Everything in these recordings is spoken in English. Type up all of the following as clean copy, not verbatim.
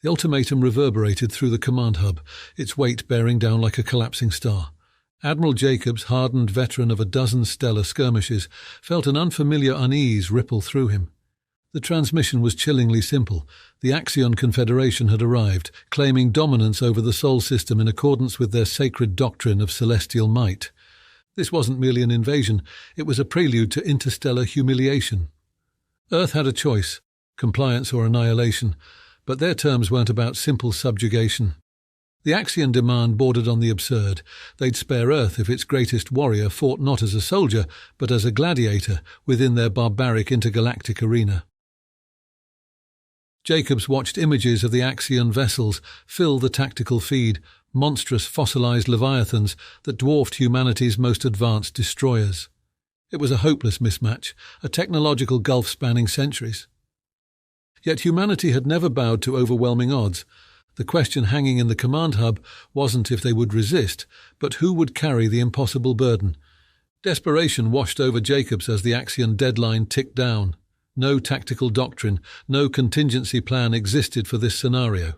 The ultimatum reverberated through the command hub, its weight bearing down like a collapsing star. Admiral Jacobs, hardened veteran of a dozen stellar skirmishes, felt an unfamiliar unease ripple through him. The transmission was chillingly simple. The Axion Confederation had arrived, claiming dominance over the Sol system in accordance with their sacred doctrine of celestial might. This wasn't merely an invasion, it was a prelude to interstellar humiliation. Earth had a choice, compliance or annihilation, but their terms weren't about simple subjugation. The Axion demand bordered on the absurd. They'd spare Earth if its greatest warrior fought not as a soldier, but as a gladiator within their barbaric intergalactic arena. Jacobs watched images of the Axion vessels fill the tactical feed, monstrous fossilized leviathans that dwarfed humanity's most advanced destroyers. It was a hopeless mismatch, a technological gulf spanning centuries. Yet humanity had never bowed to overwhelming odds. The question hanging in the command hub wasn't if they would resist, but who would carry the impossible burden. Desperation washed over Jacobs as the Axion deadline ticked down. No tactical doctrine, no contingency plan existed for this scenario.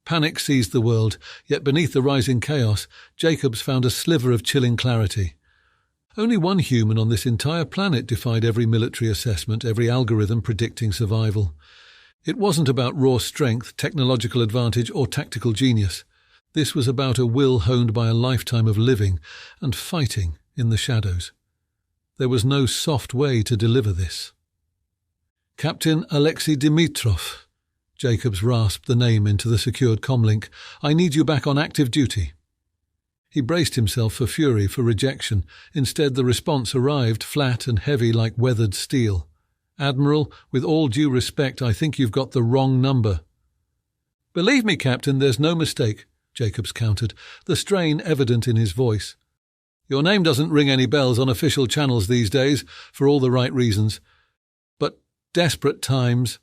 Panic seized the world, yet beneath the rising chaos, Jacobs found a sliver of chilling clarity. Only one human on this entire planet defied every military assessment, every algorithm predicting survival. It wasn't about raw strength, technological advantage, or tactical genius. This was about a will honed by a lifetime of living and fighting in the shadows. There was no soft way to deliver this. Captain Alexei Dimitrov. Jacobs rasped the name into the secured comlink. I need you back on active duty. He braced himself for fury, for rejection. Instead, the response arrived, flat and heavy like weathered steel. Admiral, with all due respect, I think you've got the wrong number. Believe me, Captain, there's no mistake, Jacobs countered, the strain evident in his voice. Your name doesn't ring any bells on official channels these days, for all the right reasons. But desperate times.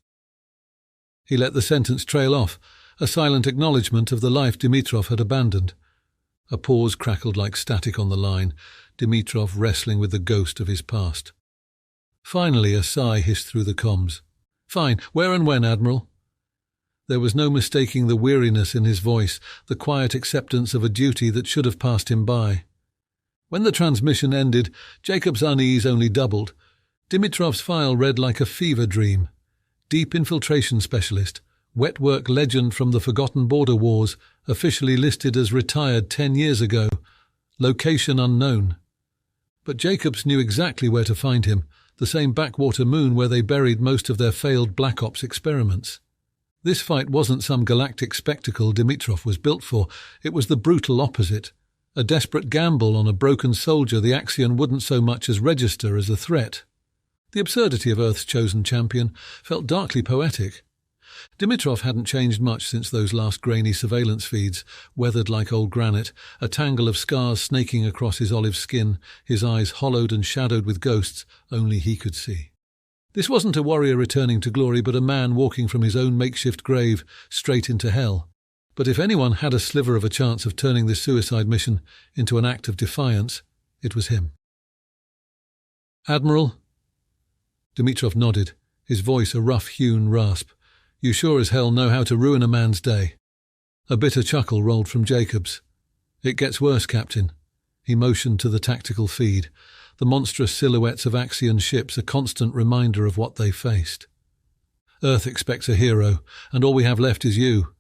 He let the sentence trail off, a silent acknowledgement of the life Dimitrov had abandoned. A pause crackled like static on the line, Dimitrov wrestling with the ghost of his past. Finally a sigh hissed through the comms. Fine, where and when, Admiral? There was no mistaking the weariness in his voice, the quiet acceptance of a duty that should have passed him by. When the transmission ended, Jacob's unease only doubled. Dimitrov's file read like a fever dream. Deep infiltration specialist, wet work legend from the forgotten border wars, officially listed as retired 10 years ago. Location unknown. But Jacobs knew exactly where to find him, the same backwater moon where they buried most of their failed Black Ops experiments. This fight wasn't some galactic spectacle Dimitrov was built for, it was the brutal opposite. A desperate gamble on a broken soldier the Axion wouldn't so much as register as a threat. The absurdity of Earth's chosen champion felt darkly poetic. Dimitrov hadn't changed much since those last grainy surveillance feeds, weathered like old granite, a tangle of scars snaking across his olive skin, his eyes hollowed and shadowed with ghosts only he could see. This wasn't a warrior returning to glory, but a man walking from his own makeshift grave straight into hell. But if anyone had a sliver of a chance of turning this suicide mission into an act of defiance, it was him. Admiral? Dimitrov nodded, his voice a rough-hewn rasp. You sure as hell know how to ruin a man's day. A bitter chuckle rolled from Jacobs. It gets worse, Captain. He motioned to the tactical feed, the monstrous silhouettes of Axion ships a constant reminder of what they faced. Earth expects a hero, and all we have left is you.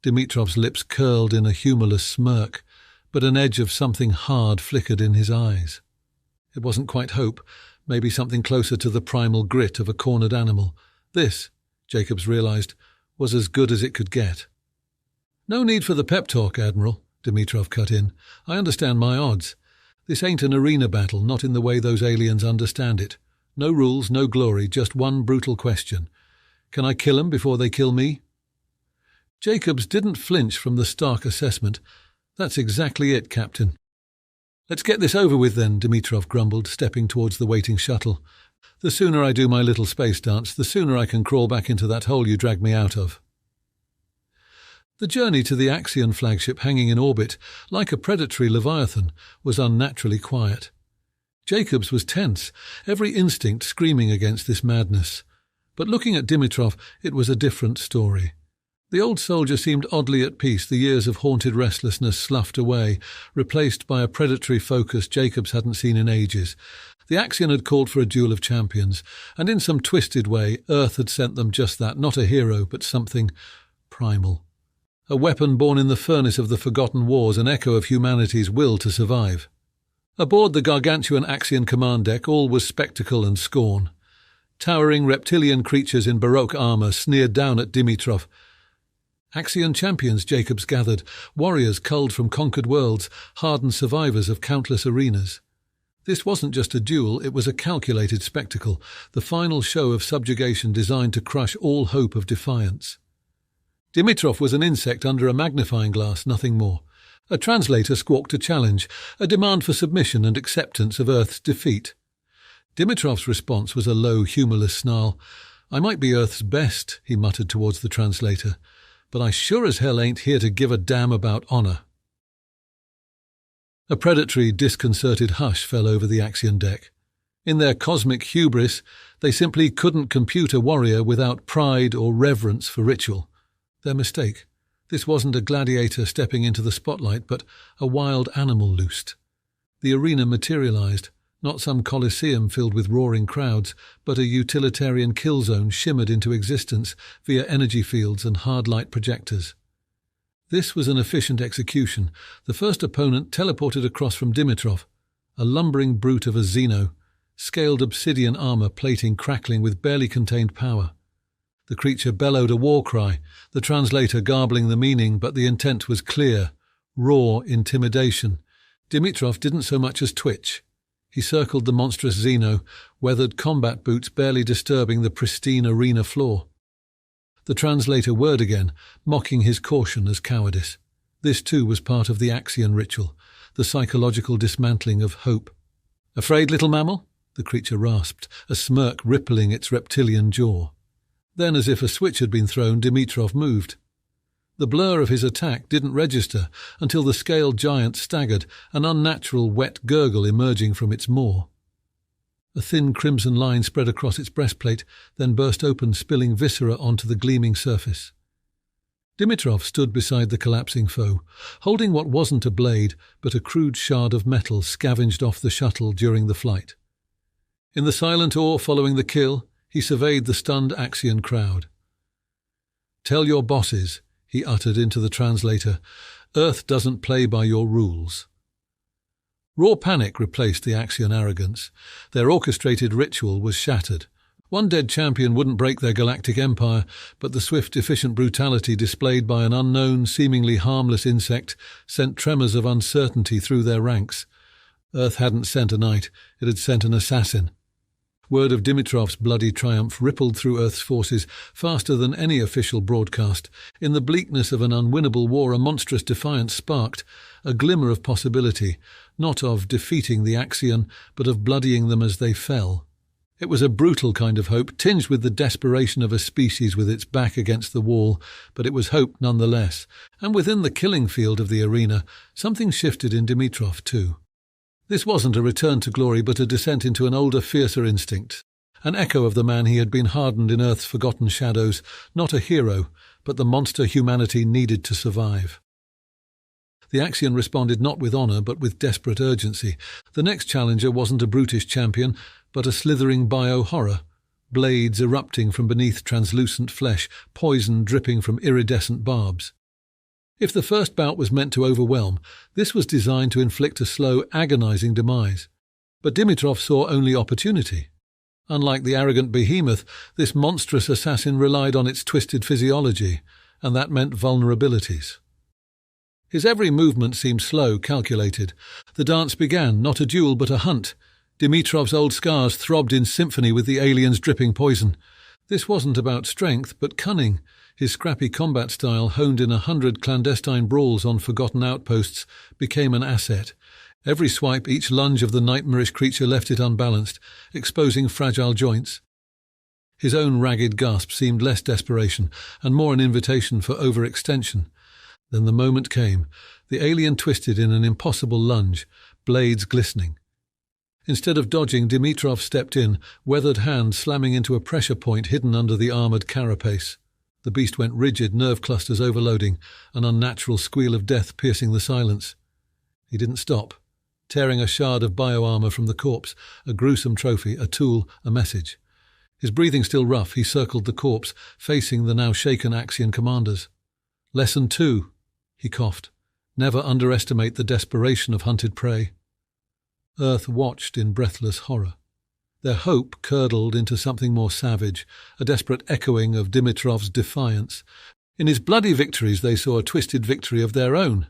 Dimitrov's lips curled in a humourless smirk, but an edge of something hard flickered in his eyes. It wasn't quite hope, maybe something closer to the primal grit of a cornered animal. This, Jacobs realized, was as good as it could get. No need for the pep talk, Admiral, Dimitrov cut in. I understand my odds. This ain't an arena battle, not in the way those aliens understand it. No rules, no glory, just one brutal question. Can I kill 'em before they kill me? Jacobs didn't flinch from the stark assessment. That's exactly it, Captain. Let's get this over with then, Dimitrov grumbled, stepping towards the waiting shuttle. The sooner I do my little space dance, the sooner I can crawl back into that hole you dragged me out of. The journey to the Axion flagship hanging in orbit, like a predatory leviathan, was unnaturally quiet. Jacobs was tense, every instinct screaming against this madness. But looking at Dimitrov, it was a different story. The old soldier seemed oddly at peace, the years of haunted restlessness sloughed away, replaced by a predatory focus Jacobs hadn't seen in ages. The Axion had called for a duel of champions, and in some twisted way Earth had sent them just that, not a hero, but something primal. A weapon born in the furnace of the forgotten wars, an echo of humanity's will to survive. Aboard the gargantuan Axion command deck all was spectacle and scorn. Towering reptilian creatures in baroque armour sneered down at Dimitrov. Axion champions, Jacobs gathered, warriors culled from conquered worlds, hardened survivors of countless arenas. This wasn't just a duel, it was a calculated spectacle, the final show of subjugation designed to crush all hope of defiance. Dimitrov was an insect under a magnifying glass, nothing more. A translator squawked a challenge, a demand for submission and acceptance of Earth's defeat. Dimitrov's response was a low, humourless snarl. "I might be Earth's best," he muttered towards the translator, "but I sure as hell ain't here to give a damn about honour." A predatory, disconcerted hush fell over the Axion deck. In their cosmic hubris, they simply couldn't compute a warrior without pride or reverence for ritual. Their mistake. This wasn't a gladiator stepping into the spotlight, but a wild animal loosed. The arena materialized, not some coliseum filled with roaring crowds, but a utilitarian kill zone shimmered into existence via energy fields and hard light projectors. This was an efficient execution. The first opponent teleported across from Dimitrov, a lumbering brute of a Xeno, scaled obsidian armour plating crackling with barely contained power. The creature bellowed a war cry, the translator garbling the meaning, but the intent was clear. Raw intimidation. Dimitrov didn't so much as twitch. He circled the monstrous Xeno, weathered combat boots barely disturbing the pristine arena floor. The translator whirred again, mocking his caution as cowardice. This too was part of the Axion ritual, the psychological dismantling of hope. "Afraid, little mammal?" the creature rasped, a smirk rippling its reptilian jaw. Then, as if a switch had been thrown, Dimitrov moved. The blur of his attack didn't register until the scaled giant staggered, an unnatural wet gurgle emerging from its maw. A thin crimson line spread across its breastplate, then burst open, spilling viscera onto the gleaming surface. Dimitrov stood beside the collapsing foe, holding what wasn't a blade, but a crude shard of metal scavenged off the shuttle during the flight. In the silent awe following the kill, he surveyed the stunned Axion crowd. "Tell your bosses," he uttered into the translator, "Earth doesn't play by your rules." Raw panic replaced the Axion arrogance. Their orchestrated ritual was shattered. One dead champion wouldn't break their galactic empire, but the swift, efficient brutality displayed by an unknown, seemingly harmless insect sent tremors of uncertainty through their ranks. Earth hadn't sent a knight, it had sent an assassin. Word of Dimitrov's bloody triumph rippled through Earth's forces faster than any official broadcast. In the bleakness of an unwinnable war, a monstrous defiance sparked, a glimmer of possibility, not of defeating the Axion, but of bloodying them as they fell. It was a brutal kind of hope, tinged with the desperation of a species with its back against the wall, but it was hope nonetheless. And within the killing field of the arena, something shifted in Dimitrov too. This wasn't a return to glory, but a descent into an older, fiercer instinct. An echo of the man he had been hardened in Earth's forgotten shadows, not a hero, but the monster humanity needed to survive. The Axion responded not with honour, but with desperate urgency. The next challenger wasn't a brutish champion, but a slithering bio-horror. Blades erupting from beneath translucent flesh, poison dripping from iridescent barbs. If the first bout was meant to overwhelm, this was designed to inflict a slow, agonizing demise. But Dimitrov saw only opportunity. Unlike the arrogant behemoth, this monstrous assassin relied on its twisted physiology, and that meant vulnerabilities. His every movement seemed slow, calculated. The dance began, not a duel but a hunt. Dimitrov's old scars throbbed in symphony with the alien's dripping poison. This wasn't about strength, but cunning. His scrappy combat style, honed in 100 clandestine brawls on forgotten outposts, became an asset. Every swipe, each lunge of the nightmarish creature left it unbalanced, exposing fragile joints. His own ragged gasp seemed less desperation, and more an invitation for overextension. Then the moment came. The alien twisted in an impossible lunge, blades glistening. Instead of dodging, Dimitrov stepped in, weathered hand slamming into a pressure point hidden under the armoured carapace. The beast went rigid, nerve clusters overloading, an unnatural squeal of death piercing the silence. He didn't stop, tearing a shard of bioarmor from the corpse, a gruesome trophy, a tool, a message. His breathing still rough, he circled the corpse, facing the now shaken Axion commanders. Lesson 2, he coughed. Never underestimate the desperation of hunted prey. Earth watched in breathless horror. Their hope curdled into something more savage, a desperate echoing of Dimitrov's defiance. In his bloody victories they saw a twisted victory of their own.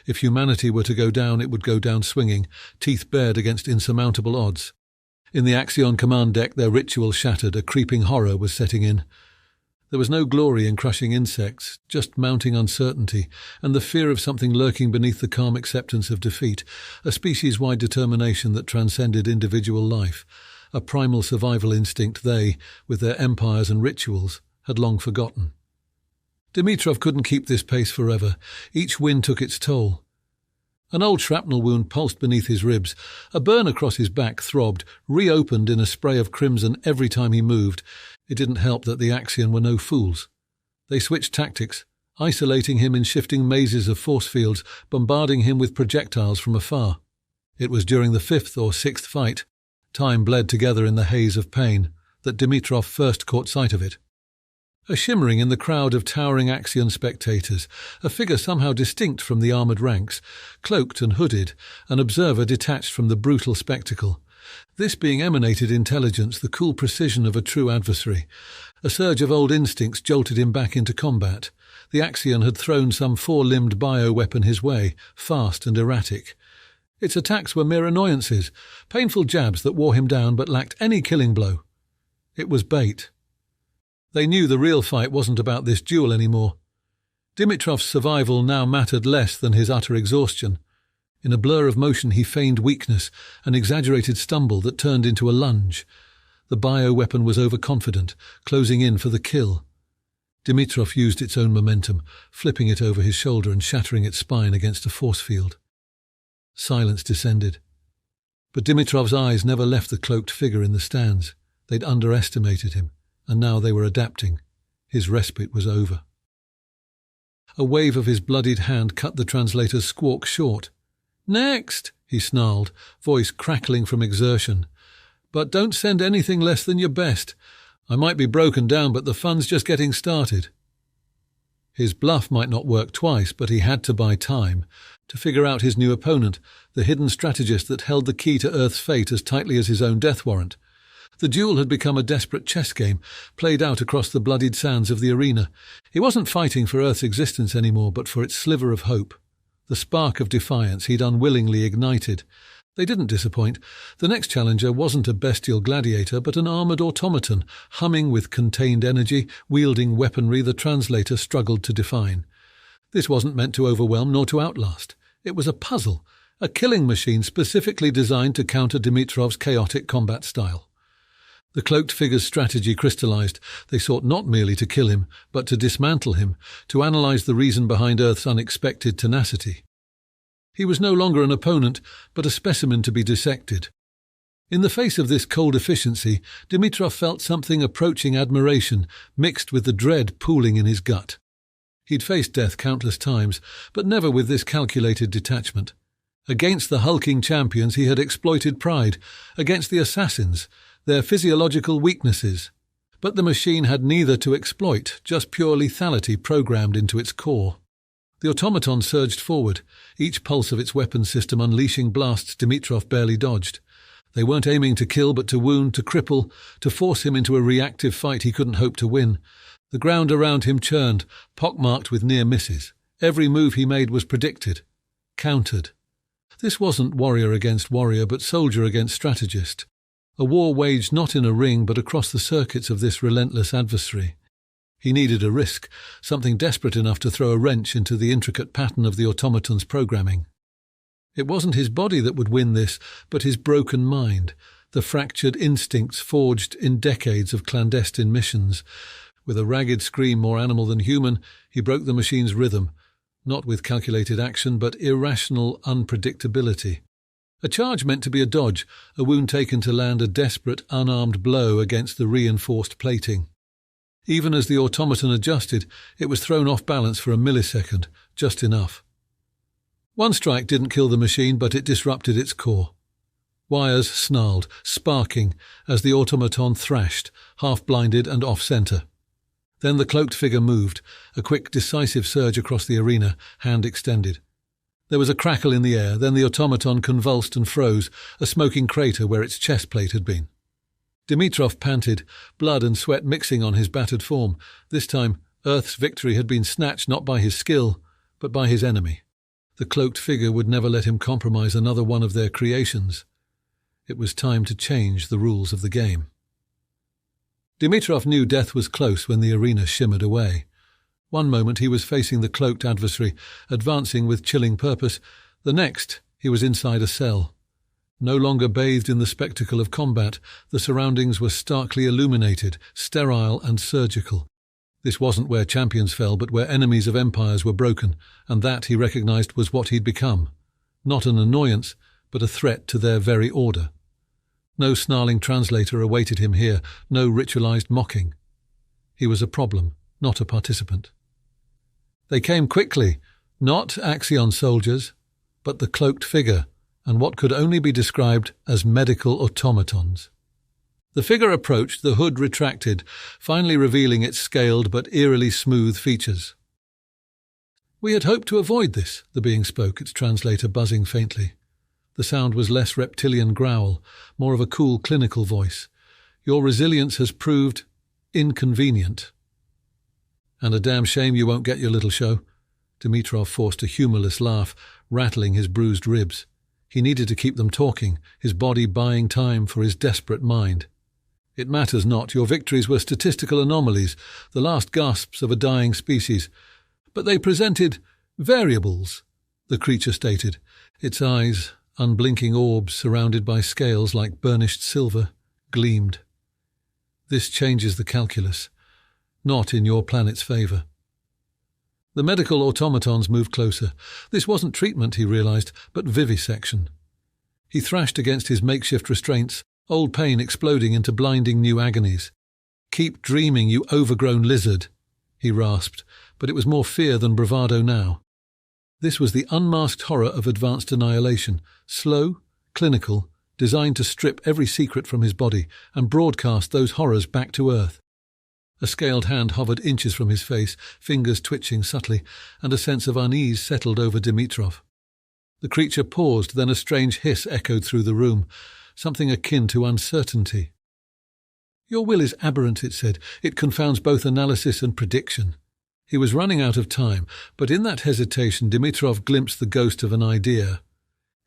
If humanity were to go down, it would go down swinging, teeth bared against insurmountable odds. In the Axion command deck their ritual shattered, a creeping horror was setting in. There was no glory in crushing insects, just mounting uncertainty, and the fear of something lurking beneath the calm acceptance of defeat, a species-wide determination that transcended individual life, a primal survival instinct they, with their empires and rituals, had long forgotten. Dimitrov couldn't keep this pace forever. Each win took its toll. An old shrapnel wound pulsed beneath his ribs. A burn across his back throbbed, reopened in a spray of crimson every time he moved. It didn't help that the Axion were no fools. They switched tactics, isolating him in shifting mazes of force fields, bombarding him with projectiles from afar. It was during the 5th or 6th fight, time bled together in the haze of pain, that Dimitrov first caught sight of it. A shimmering in the crowd of towering Axion spectators, a figure somehow distinct from the armoured ranks, cloaked and hooded, an observer detached from the brutal spectacle. This being emanated intelligence, the cool precision of a true adversary. A surge of old instincts jolted him back into combat. The Axion had thrown some 4-limbed bioweapon his way, fast and erratic. Its attacks were mere annoyances, painful jabs that wore him down but lacked any killing blow. It was bait. They knew the real fight wasn't about this duel anymore. Dimitrov's survival now mattered less than his utter exhaustion. In a blur of motion he feigned weakness, an exaggerated stumble that turned into a lunge. The bioweapon was overconfident, closing in for the kill. Dimitrov used its own momentum, flipping it over his shoulder and shattering its spine against a force field. Silence descended. But Dimitrov's eyes never left the cloaked figure in the stands. They'd underestimated him, and now they were adapting. His respite was over. A wave of his bloodied hand cut the translator's squawk short. "Next!" he snarled, voice crackling from exertion. "But don't send anything less than your best. I might be broken down, but the fun's just getting started." His bluff might not work twice, but he had to buy time to figure out his new opponent, the hidden strategist that held the key to Earth's fate as tightly as his own death warrant. The duel had become a desperate chess game, played out across the bloodied sands of the arena. He wasn't fighting for Earth's existence anymore, but for its sliver of hope. The spark of defiance he'd unwillingly ignited. They didn't disappoint. The next challenger wasn't a bestial gladiator, but an armoured automaton, humming with contained energy, wielding weaponry the translator struggled to define. This wasn't meant to overwhelm nor to outlast. It was a puzzle, a killing machine specifically designed to counter Dimitrov's chaotic combat style. The cloaked figure's strategy crystallized. They sought not merely to kill him, but to dismantle him, to analyze the reason behind Earth's unexpected tenacity. He was no longer an opponent, but a specimen to be dissected. In the face of this cold efficiency, Dimitrov felt something approaching admiration, mixed with the dread pooling in his gut. He'd faced death countless times, but never with this calculated detachment. Against the hulking champions he had exploited pride, against the assassins, their physiological weaknesses. But the machine had neither to exploit, just pure lethality programmed into its core. The automaton surged forward, each pulse of its weapon system unleashing blasts Dimitrov barely dodged. They weren't aiming to kill but to wound, to cripple, to force him into a reactive fight he couldn't hope to win. The ground around him churned, pockmarked with near misses. Every move he made was predicted, countered. This wasn't warrior against warrior, but soldier against strategist. A war waged not in a ring, but across the circuits of this relentless adversary. He needed a risk, something desperate enough to throw a wrench into the intricate pattern of the automaton's programming. It wasn't his body that would win this, but his broken mind, the fractured instincts forged in decades of clandestine missions. With a ragged scream more animal than human, he broke the machine's rhythm, not with calculated action, but irrational unpredictability. A charge meant to be a dodge, a wound taken to land a desperate, unarmed blow against the reinforced plating. Even as the automaton adjusted, it was thrown off balance for a millisecond, just enough. One strike didn't kill the machine, but it disrupted its core. Wires snarled, sparking, as the automaton thrashed, half-blinded and off-centre. Then the cloaked figure moved, a quick, decisive surge across the arena, hand extended. There was a crackle in the air, then the automaton convulsed and froze, a smoking crater where its chest plate had been. Dimitrov panted, blood and sweat mixing on his battered form. This time, Earth's victory had been snatched not by his skill, but by his enemy. The cloaked figure would never let him compromise another one of their creations. It was time to change the rules of the game. Dimitrov knew death was close when the arena shimmered away. One moment he was facing the cloaked adversary, advancing with chilling purpose. The next, he was inside a cell. No longer bathed in the spectacle of combat, the surroundings were starkly illuminated, sterile and surgical. This wasn't where champions fell, but where enemies of empires were broken, and that, he recognized, was what he'd become. Not an annoyance, but a threat to their very order. No snarling translator awaited him here, no ritualized mocking. He was a problem, not a participant. They came quickly, not Axion soldiers, but the cloaked figure, and what could only be described as medical automatons. The figure approached, the hood retracted, finally revealing its scaled but eerily smooth features. "We had hoped to avoid this," the being spoke, its translator buzzing faintly. The sound was less reptilian growl, more of a cool clinical voice. "Your resilience has proved inconvenient." "And a damn shame you won't get your little show." Dimitrov forced a humourless laugh, rattling his bruised ribs. He needed to keep them talking, his body buying time for his desperate mind. "It matters not. Your victories were statistical anomalies, the last gasps of a dying species. But they presented variables," the creature stated, its eyes, unblinking orbs surrounded by scales like burnished silver, gleamed. "This changes the calculus, not in your planet's favour." The medical automatons moved closer. This wasn't treatment, he realized, but vivisection. He thrashed against his makeshift restraints, old pain exploding into blinding new agonies. "Keep dreaming, you overgrown lizard," he rasped, but it was more fear than bravado now. This was the unmasked horror of advanced annihilation, slow, clinical, designed to strip every secret from his body and broadcast those horrors back to Earth. A scaled hand hovered inches from his face, fingers twitching subtly, and a sense of unease settled over Dimitrov. The creature paused, then a strange hiss echoed through the room, something akin to uncertainty. "Your will is aberrant," it said. "It confounds both analysis and prediction." He was running out of time, but in that hesitation Dimitrov glimpsed the ghost of an idea.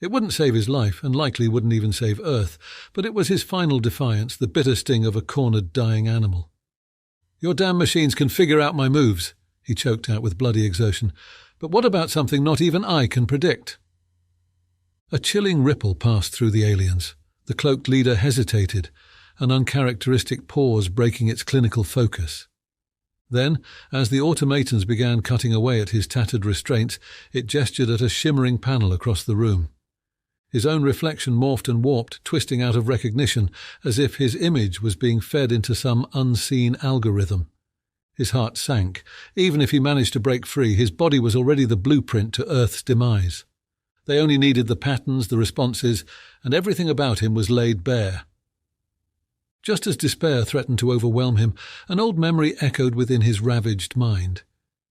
It wouldn't save his life, and likely wouldn't even save Earth, but it was his final defiance, the bitter sting of a cornered, dying animal. "Your damn machines can figure out my moves," he choked out with bloody exertion. "But what about something not even I can predict?" A chilling ripple passed through the aliens. The cloaked leader hesitated, an uncharacteristic pause breaking its clinical focus. Then, as the automatons began cutting away at his tattered restraints, it gestured at a shimmering panel across the room. His own reflection morphed and warped, twisting out of recognition, as if his image was being fed into some unseen algorithm. His heart sank. Even if he managed to break free, his body was already the blueprint to Earth's demise. They only needed the patterns, the responses, and everything about him was laid bare. Just as despair threatened to overwhelm him, an old memory echoed within his ravaged mind.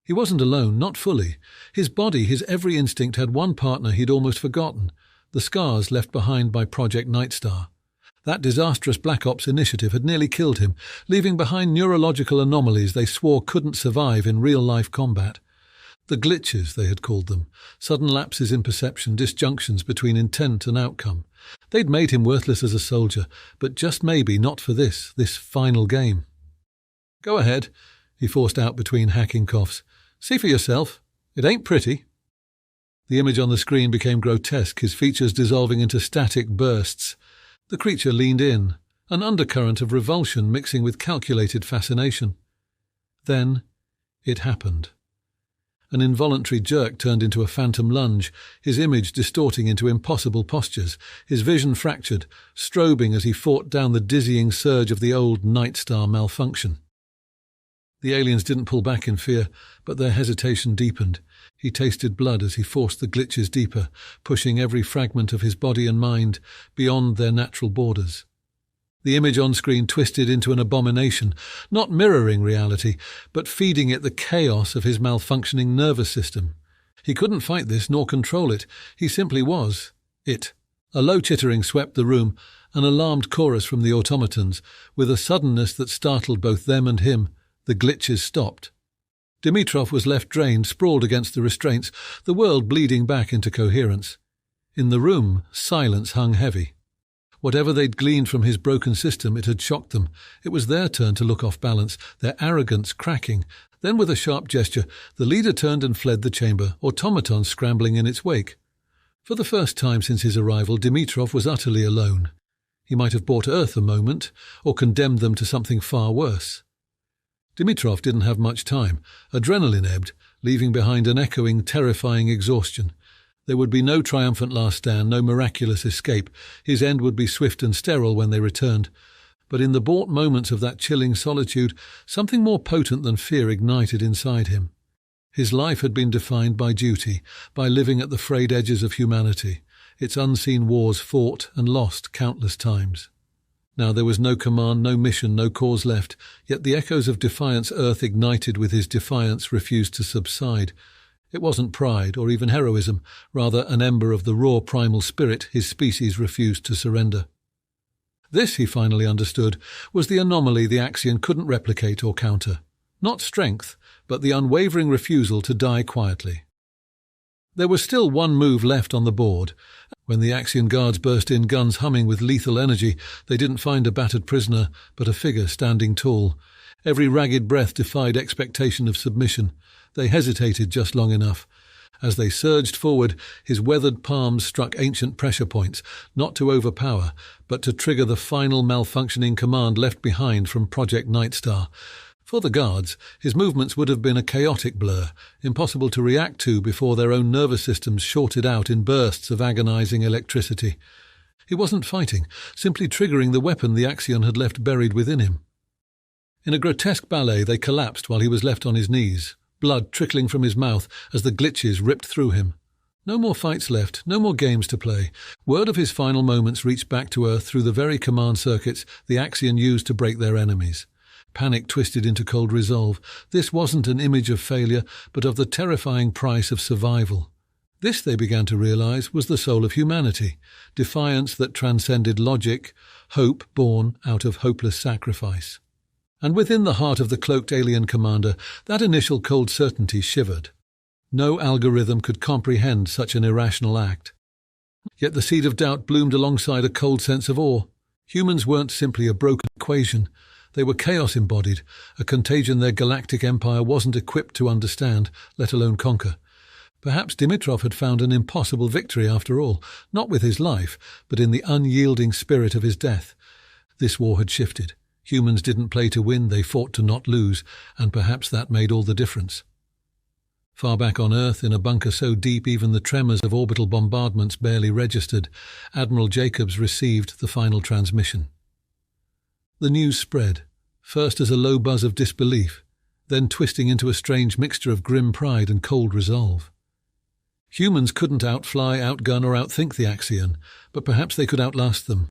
He wasn't alone, not fully. His body, his every instinct, had one partner he'd almost forgotten, the scars left behind by Project Nightstar. That disastrous Black Ops initiative had nearly killed him, leaving behind neurological anomalies they swore couldn't survive in real-life combat. The glitches, they had called them, sudden lapses in perception, disjunctions between intent and outcome. They'd made him worthless as a soldier, but just maybe not for this final game. "Go ahead," he forced out between hacking coughs. "See for yourself. It ain't pretty." The image on the screen became grotesque, his features dissolving into static bursts. The creature leaned in, an undercurrent of revulsion mixing with calculated fascination. Then it happened. An involuntary jerk turned into a phantom lunge, his image distorting into impossible postures, his vision fractured, strobing as he fought down the dizzying surge of the old Nightstar malfunction. The aliens didn't pull back in fear, but their hesitation deepened. He tasted blood as he forced the glitches deeper, pushing every fragment of his body and mind beyond their natural borders. The image on screen twisted into an abomination, not mirroring reality, but feeding it the chaos of his malfunctioning nervous system. He couldn't fight this nor control it. He simply was it. A low chittering swept the room, an alarmed chorus from the automatons. With a suddenness that startled both them and him, the glitches stopped. Dimitrov was left drained, sprawled against the restraints, the world bleeding back into coherence. In the room, silence hung heavy. Whatever they'd gleaned from his broken system, it had shocked them. It was their turn to look off balance, their arrogance cracking. Then with a sharp gesture, the leader turned and fled the chamber, automatons scrambling in its wake. For the first time since his arrival, Dimitrov was utterly alone. He might have bought Earth a moment, or condemned them to something far worse. Dimitrov didn't have much time. Adrenaline ebbed, leaving behind an echoing, terrifying exhaustion. There would be no triumphant last stand, no miraculous escape. His end would be swift and sterile when they returned. But in the bought moments of that chilling solitude, something more potent than fear ignited inside him. His life had been defined by duty, by living at the frayed edges of humanity, its unseen wars fought and lost countless times. Now there was no command, no mission, no cause left, yet the echoes of defiance Earth ignited with his defiance refused to subside. It wasn't pride or even heroism, rather an ember of the raw primal spirit his species refused to surrender. This, he finally understood, was the anomaly the Axion couldn't replicate or counter. Not strength, but the unwavering refusal to die quietly. There was still one move left on the board. When the Axion guards burst in, guns humming with lethal energy, they didn't find a battered prisoner, but a figure standing tall. Every ragged breath defied expectation of submission. They hesitated just long enough. As they surged forward, his weathered palms struck ancient pressure points, not to overpower, but to trigger the final malfunctioning command left behind from Project Nightstar. For the guards, his movements would have been a chaotic blur, impossible to react to before their own nervous systems shorted out in bursts of agonizing electricity. He wasn't fighting, simply triggering the weapon the Axion had left buried within him. In a grotesque ballet, they collapsed while he was left on his knees, blood trickling from his mouth as the glitches ripped through him. No more fights left, no more games to play. Word of his final moments reached back to Earth through the very command circuits the Axion used to break their enemies. Panic twisted into cold resolve. This wasn't an image of failure, but of the terrifying price of survival. This, they began to realize, was the soul of humanity, defiance that transcended logic, hope born out of hopeless sacrifice. And within the heart of the cloaked alien commander, that initial cold certainty shivered. No algorithm could comprehend such an irrational act. Yet the seed of doubt bloomed alongside a cold sense of awe. Humans weren't simply a broken equation. They were chaos embodied, a contagion their galactic empire wasn't equipped to understand, let alone conquer. Perhaps Dimitrov had found an impossible victory after all, not with his life, but in the unyielding spirit of his death. This war had shifted. Humans didn't play to win, they fought to not lose, and perhaps that made all the difference. Far back on Earth, in a bunker so deep even the tremors of orbital bombardments barely registered, Admiral Jacobs received the final transmission. The news spread, first as a low buzz of disbelief, then twisting into a strange mixture of grim pride and cold resolve. Humans couldn't outfly, outgun, or outthink the Axion, but perhaps they could outlast them.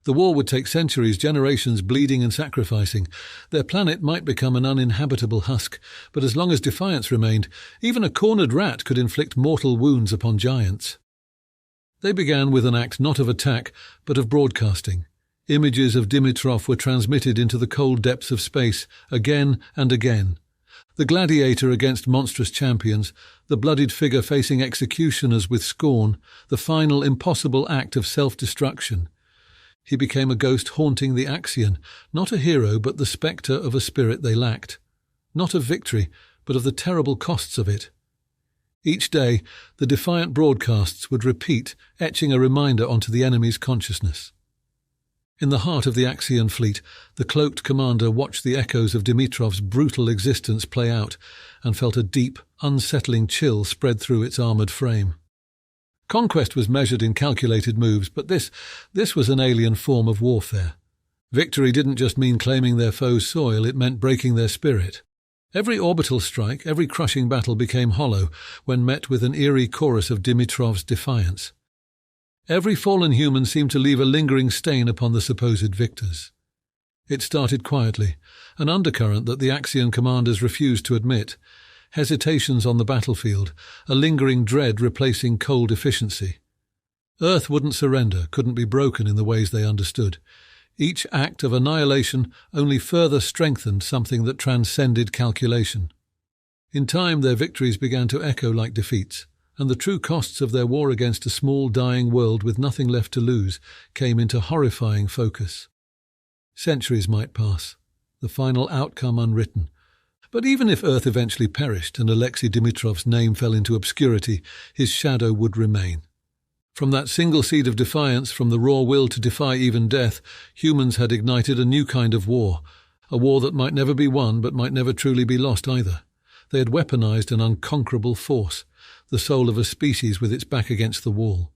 The war would take centuries, generations bleeding and sacrificing. Their planet might become an uninhabitable husk, but as long as defiance remained, even a cornered rat could inflict mortal wounds upon giants. They began with an act not of attack, but of broadcasting. Images of Dimitrov were transmitted into the cold depths of space, again and again. The gladiator against monstrous champions, the bloodied figure facing executioners with scorn, the final impossible act of self-destruction. He became a ghost haunting the Axion, not a hero but the spectre of a spirit they lacked. Not of victory, but of the terrible costs of it. Each day, the defiant broadcasts would repeat, etching a reminder onto the enemy's consciousness. In the heart of the Axion fleet, the cloaked commander watched the echoes of Dimitrov's brutal existence play out and felt a deep, unsettling chill spread through its armoured frame. Conquest was measured in calculated moves, but this was an alien form of warfare. Victory didn't just mean claiming their foe's soil, it meant breaking their spirit. Every orbital strike, every crushing battle became hollow when met with an eerie chorus of Dimitrov's defiance. Every fallen human seemed to leave a lingering stain upon the supposed victors. It started quietly, an undercurrent that the Axion commanders refused to admit, hesitations on the battlefield, a lingering dread replacing cold efficiency. Earth wouldn't surrender, couldn't be broken in the ways they understood. Each act of annihilation only further strengthened something that transcended calculation. In time their victories began to echo like defeats, and the true costs of their war against a small dying world with nothing left to lose came into horrifying focus. Centuries might pass, the final outcome unwritten. But even if Earth eventually perished and Alexei Dimitrov's name fell into obscurity, his shadow would remain. From that single seed of defiance, from the raw will to defy even death, humans had ignited a new kind of war, a war that might never be won but might never truly be lost either. They had weaponized an unconquerable force, the soul of a species with its back against the wall.